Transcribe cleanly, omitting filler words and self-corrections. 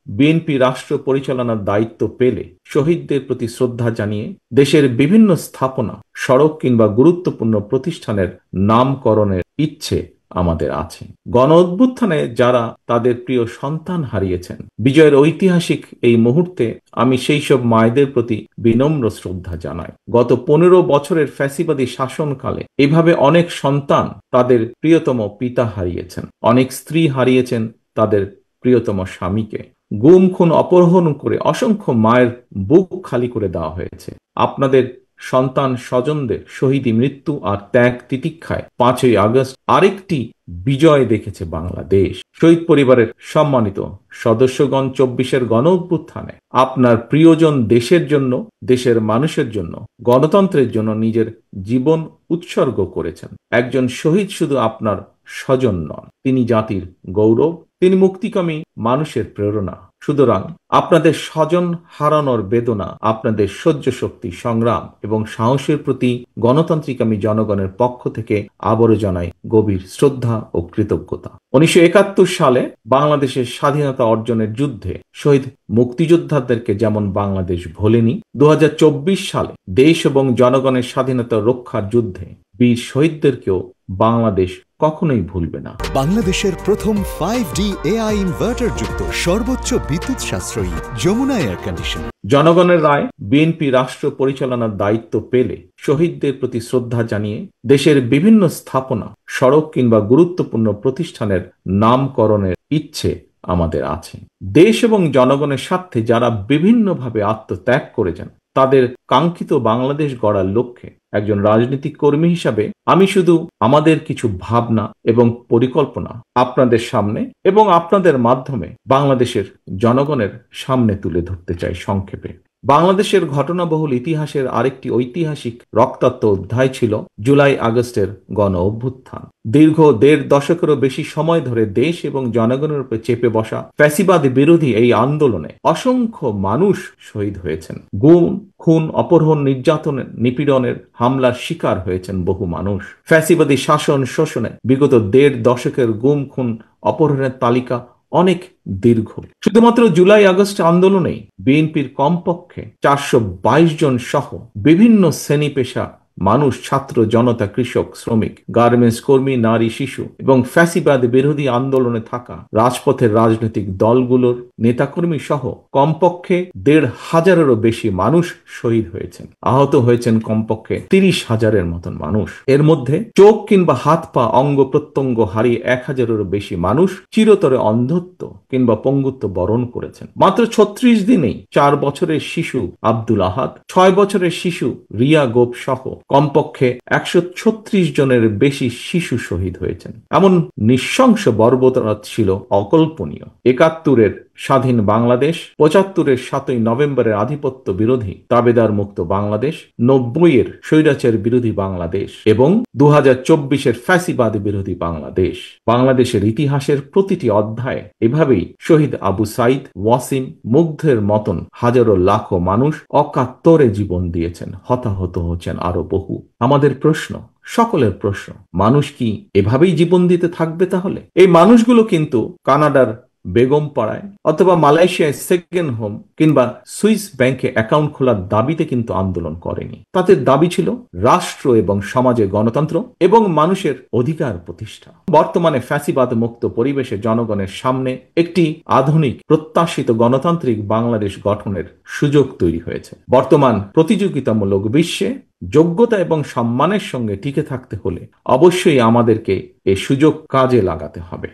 BNP রাষ্ট্র পরিচালনার দায়িত্ব পেলে শহীদদের প্রতি শ্রদ্ধা জানিয়ে দেশের বিভিন্ন স্থাপনা, সড়ক কিংবা গুরুত্বপূর্ণ প্রতিষ্ঠানের নামকরণের ইচ্ছে আমাদের আছে। গণ অভ্যুত্থানে যারা তাদের প্রিয় সন্তান হারিয়েছেন, বিজয়ের ঐতিহাসিক এই মুহূর্তে আমি সেই সব মায়েদের প্রতি বিনম্র শ্রদ্ধা জানাই। গত 15 বছরের ফ্যাসিবাদী শাসনকালে এভাবে অনেক সন্তান তাদের প্রিয়তম পিতা হারিয়েছেন, অনেক স্ত্রী হারিয়েছেন তাদের প্রিয়তম স্বামীকে। গুম, খুন, অপহরণ করে অসংখ্য মায়ের বুক খালি করে দেওয়া হয়েছে। আপনাদের সন্তান স্বজনদের শহীদী মৃত্যু আর ত্যাগ তিতিক্ষায় 5ই আগস্ট আরেকটি বিজয় দেখেছে বাংলাদেশ। শহীদ পরিবারের সম্মানিত সদস্যগণ, 24-এর গণ অভ্যুত্থানে আপনার প্রিয়জন দেশের জন্য, দেশের মানুষের জন্য, গণতন্ত্রের জন্য নিজের জীবন উৎসর্গ করেছেন। একজন শহীদ শুধু আপনার স্বজন নন, তিনি জাতির গৌরব, তিনি মুক্তিকামী মানুষের প্রেরণা। সুতরাং আপনাদের স্বজন হারানোর বেদনা, আপনাদের সহ্য শক্তি, সংগ্রাম এবং সাহসের প্রতি গণতান্ত্রিকামী জনগণের পক্ষ থেকে আবারও জানাই গভীর শ্রদ্ধা ও কৃতজ্ঞতা। 1971 সালে বাংলাদেশের স্বাধীনতা অর্জনের যুদ্ধে শহীদ মুক্তিযোদ্ধাদেরকে যেমন বাংলাদেশ ভোলেনি, 2024 সালে দেশ এবং জনগণের স্বাধীনতা রক্ষার যুদ্ধে বীর শহীদদেরকেও বাংলাদেশ কখনোই ভুলবে না। বাংলাদেশের প্রথম 5D AI ইনভার্টার যুক্ত সর্বোচ্চ বিদ্যুৎ সাশ্রয়ী যমুনা এয়ার কন্ডিশন। জনগণের রায় বিএনপি রাষ্ট্র পরিচালনার দায়িত্ব পেলে শহীদদের প্রতি শ্রদ্ধা জানিয়ে দেশের বিভিন্ন স্থাপনা, সড়ক কিংবা গুরুত্বপূর্ণ প্রতিষ্ঠানের নামকরণের ইচ্ছে আমাদের আছে। দেশ এবং জনগণের স্বার্থে যারা বিভিন্নভাবে আত্মত্যাগ করেছেন, তাদের কাঙ্ক্ষিত বাংলাদেশ গড়ার লক্ষ্যে একজন রাজনৈতিক কর্মী হিসাবে আমি শুধু আমাদের কিছু ভাবনা এবং পরিকল্পনা আপনাদের সামনে এবং আপনাদের মাধ্যমে বাংলাদেশের জনগণের সামনে তুলে ধরতে চাই। সংক্ষেপে, বাংলাদেশের ঘটনাবহুল ইতিহাসের আরেকটি ঐতিহাসিক রক্তাক্ত অধ্যায় ছিল জুলাই আগস্টের গণ অভ্যুত্থান। দীর্ঘ 1.5 দশকেরও বেশি সময় ধরে দেশ এবং জনগণের উপর চেপে বসা ফ্যাসিবাদ বিরোধী এই আন্দোলনে অসংখ্য মানুষ শহীদ হয়েছেন। গুম, খুন, অপহরণ, নির্যাতনের, নিপীড়নের হামলার শিকার হয়েছেন বহু মানুষ। ফ্যাসিবাদী শাসন শোষণে বিগত 1.5 দশকের গুম, খুন, অপহরণের তালিকা অনেক দীর্ঘ। শুধুমাত্র জুলাই আগস্ট আন্দোলনেই বিএনপির কমপক্ষে 422 জন সহ বিভিন্ন শ্রেণী পেশা মানুষ, ছাত্র জনতা, কৃষক, শ্রমিক, গার্মেন্টস কর্মী, নারী, শিশু এবং ফ্যাসিবাদ বিরোধী আন্দোলনে থাকা রাজপথের রাজনৈতিক দলগুলোর নেতাকর্মী সহ কমপক্ষে 1,500-এরও বেশি মানুষ শহীদ হয়েছেন। আহত হয়েছেন কমপক্ষে 30,000-এর মতন মানুষ। এর মধ্যে চোখ কিংবা হাত পা অঙ্গ প্রত্যঙ্গ হারিয়ে 1,000-এরও বেশি মানুষ চিরতরে অন্ধত্ব কিংবা পঙ্গুত্ব বরণ করেছেন। মাত্র 36 দিনেই 4 বছরের শিশু আব্দুল আহাদ, 6 বছরের শিশু রিয়া গোপ সহ কমপক্ষে 136 জনের বেশি শিশু শহীদ হয়েছেন। এমন নৃশংস বর্বরতা ছিল অকল্পনীয়। 71-এর স্বাধীন বাংলাদেশ, 75-এর 7ই নভেম্বরের আধিপত্য বিরোধী দাবেদার মুক্ত বাংলাদেশ, 90-এর স্বৈরাচার বিরোধী বাংলাদেশ এবং 2024-এর ফ্যাসিবাদ বিরোধী বাংলাদেশ। বাংলাদেশের ইতিহাসের প্রতিটি অধ্যায়ে এভাবেই শহীদ আবু সাইদ, ওয়াসিম, মুগ্ধের মতন হাজারো লাখো মানুষ অকাতরে জীবন দিয়েছেন, হতাহত হচ্ছেন আরো বহু। আমাদের প্রশ্ন, সকলের প্রশ্ন, মানুষ কি এভাবেই জীবন দিতে থাকবে তাহলে? এই মানুষগুলো কিন্তু কানাডার বেগম পাড়ায় অথবা মালয়েশিয়ায় সেকেন্ড হোম কিংবা সুইস ব্যাংকে অ্যাকাউন্ট খোলার দাবিতে কিন্তু আন্দোলন করেনি। তাদের দাবি ছিল রাষ্ট্র এবং সমাজে গণতন্ত্র এবং মানুষের অধিকার প্রতিষ্ঠা। বর্তমানে ফ্যাসিবাদ মুক্ত পরিবেশে জনগণের সামনে একটি আধুনিক প্রত্যাশিত গণতান্ত্রিক বাংলাদেশ গঠনের সুযোগ তৈরি হয়েছে। বর্তমান প্রতিযোগিতামূলক বিশ্বে যোগ্যতা এবং সম্মানের সঙ্গে টিকে থাকতে হলে অবশ্যই আমাদেরকে এই সুযোগ কাজে লাগাতে হবে।